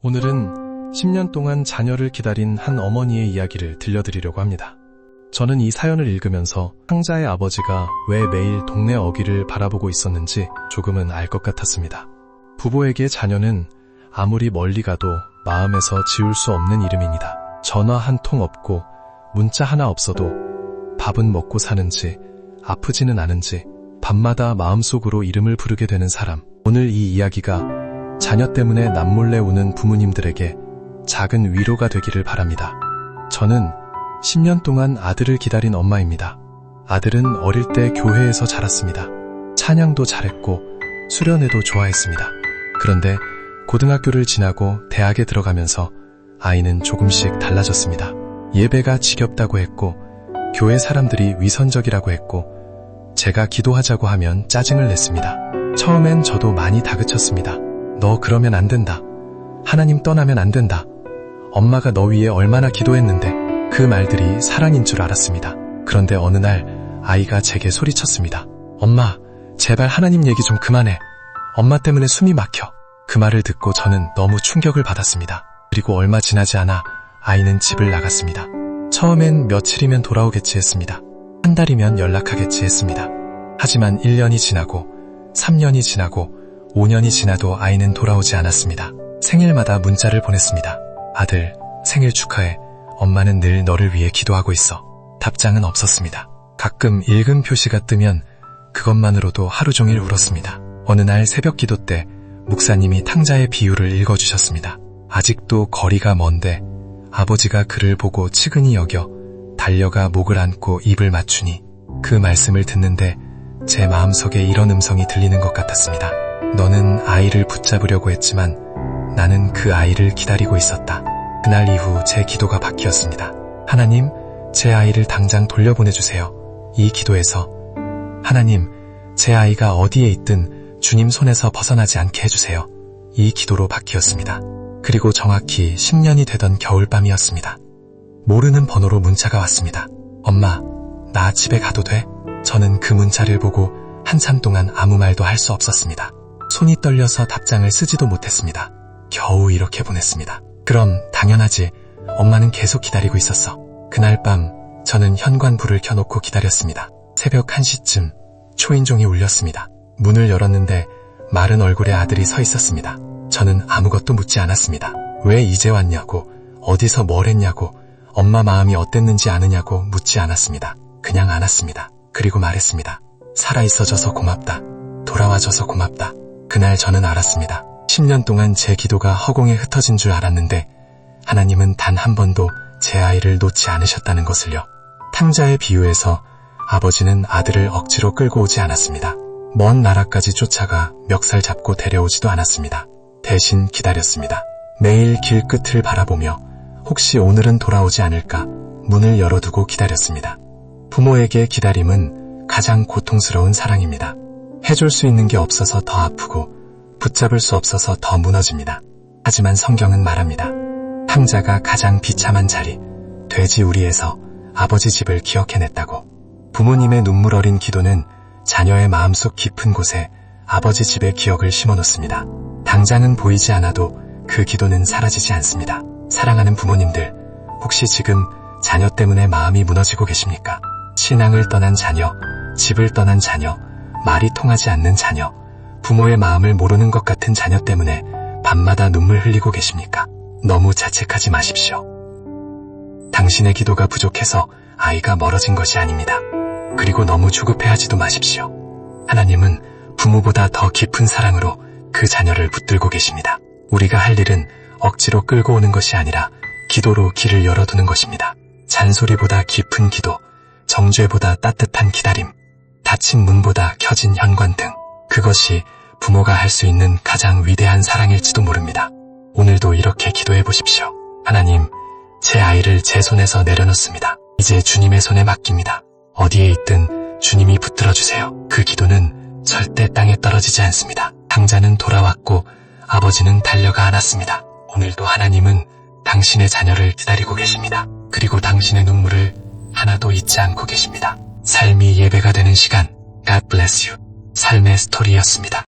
오늘은 10년 동안 자녀를 기다린 한 어머니의 이야기를 들려드리려고 합니다. 저는 이 사연을 읽으면서 탕자의 아버지가 왜 매일 동네 어귀를 바라보고 있었는지 조금은 알 것 같았습니다. 부부에게 자녀는 아무리 멀리 가도 마음에서 지울 수 없는 이름입니다. 전화 한 통 없고 문자 하나 없어도 밥은 먹고 사는지 아프지는 않은지 밤마다 마음속으로 이름을 부르게 되는 사람. 오늘 이 이야기가 자녀 때문에 남몰래 우는 부모님들에게 작은 위로가 되기를 바랍니다. 저는 10년 동안 아들을 기다린 엄마입니다. 아들은 어릴 때 교회에서 자랐습니다. 찬양도 잘했고 수련회도 좋아했습니다. 그런데 고등학교를 지나고 대학에 들어가면서 아이는 조금씩 달라졌습니다. 예배가 지겹다고 했고 교회 사람들이 위선적이라고 했고 제가 기도하자고 하면 짜증을 냈습니다. 처음엔 저도 많이 다그쳤습니다. 너 그러면 안 된다. 하나님 떠나면 안 된다. 엄마가 너 위해 얼마나 기도했는데. 그 말들이 사랑인 줄 알았습니다. 그런데 어느 날 아이가 제게 소리쳤습니다. 엄마, 제발 하나님 얘기 좀 그만해. 엄마 때문에 숨이 막혀. 그 말을 듣고 저는 너무 충격을 받았습니다. 그리고 얼마 지나지 않아 아이는 집을 나갔습니다. 처음엔 며칠이면 돌아오겠지 했습니다. 한 달이면 연락하겠지 했습니다. 하지만 1년이 지나고 3년이 지나고 5년이 지나도 아이는 돌아오지 않았습니다. 생일마다 문자를 보냈습니다. 아들, 생일 축하해. 엄마는 늘 너를 위해 기도하고 있어. 답장은 없었습니다. 가끔 읽음 표시가 뜨면 그것만으로도 하루 종일 울었습니다. 어느 날 새벽 기도 때 목사님이 탕자의 비유를 읽어주셨습니다. 아직도 거리가 먼데 아버지가 그를 보고 측은히 여겨 달려가 목을 안고 입을 맞추니. 그 말씀을 듣는데 제 마음속에 이런 음성이 들리는 것 같았습니다. 너는 아이를 붙잡으려고 했지만 나는 그 아이를 기다리고 있었다. 그날 이후 제 기도가 바뀌었습니다. 하나님, 제 아이를 당장 돌려보내주세요. 이 기도에서 하나님, 제 아이가 어디에 있든 주님 손에서 벗어나지 않게 해주세요. 이 기도로 바뀌었습니다. 그리고 정확히 10년이 되던 겨울밤이었습니다. 모르는 번호로 문자가 왔습니다. 엄마, 나 집에 가도 돼? 저는 그 문자를 보고 한참 동안 아무 말도 할 수 없었습니다. 손이 떨려서 답장을 쓰지도 못했습니다. 겨우 이렇게 보냈습니다. 그럼 당연하지. 엄마는 계속 기다리고 있었어. 그날 밤 저는 현관불을 켜놓고 기다렸습니다. 새벽 1시쯤 초인종이 울렸습니다. 문을 열었는데 마른 얼굴의 아들이 서 있었습니다. 저는 아무것도 묻지 않았습니다. 왜 이제 왔냐고, 어디서 뭘 했냐고, 엄마 마음이 어땠는지 아느냐고 묻지 않았습니다. 그냥 안았습니다. 그리고 말했습니다. 살아있어줘서 고맙다. 돌아와줘서 고맙다. 그날 저는 알았습니다. 10년 동안 제 기도가 허공에 흩어진 줄 알았는데 하나님은 단 한 번도 제 아이를 놓지 않으셨다는 것을요. 탕자의 비유에서 아버지는 아들을 억지로 끌고 오지 않았습니다. 먼 나라까지 쫓아가 멱살 잡고 데려오지도 않았습니다. 대신 기다렸습니다. 매일 길 끝을 바라보며 혹시 오늘은 돌아오지 않을까 문을 열어두고 기다렸습니다. 부모에게 기다림은 가장 고통스러운 사랑입니다. 해줄 수 있는 게 없어서 더 아프고 붙잡을 수 없어서 더 무너집니다. 하지만 성경은 말합니다. 탕자가 가장 비참한 자리, 돼지 우리에서 아버지 집을 기억해냈다고. 부모님의 눈물 어린 기도는 자녀의 마음속 깊은 곳에 아버지 집의 기억을 심어놓습니다. 당장은 보이지 않아도 그 기도는 사라지지 않습니다. 사랑하는 부모님들, 혹시 지금 자녀 때문에 마음이 무너지고 계십니까? 신앙을 떠난 자녀, 집을 떠난 자녀, 말이 통하지 않는 자녀, 부모의 마음을 모르는 것 같은 자녀 때문에 밤마다 눈물 흘리고 계십니까? 너무 자책하지 마십시오. 당신의 기도가 부족해서 아이가 멀어진 것이 아닙니다. 그리고 너무 조급해하지도 마십시오. 하나님은 부모보다 더 깊은 사랑으로 그 자녀를 붙들고 계십니다. 우리가 할 일은 억지로 끌고 오는 것이 아니라 기도로 길을 열어두는 것입니다. 잔소리보다 깊은 기도, 정죄보다 따뜻한 기다림, 닫힌 문보다 켜진 현관등, 그것이 부모가 할 수 있는 가장 위대한 사랑일지도 모릅니다. 오늘도 이렇게 기도해 보십시오. 하나님, 제 아이를 제 손에서 내려놓습니다. 이제 주님의 손에 맡깁니다. 어디에 있든 주님이 붙들어 주세요. 그 기도는 절대 땅에 떨어지지 않습니다. 탕자는 돌아왔고 아버지는 달려가 안았습니다. 오늘도 하나님은 당신의 자녀를 기다리고 계십니다. 그리고 당신의 눈물을 하나도 잊지 않고 계십니다. 삶이 예배가 되는 시간, God bless you. 삶의 스토리였습니다.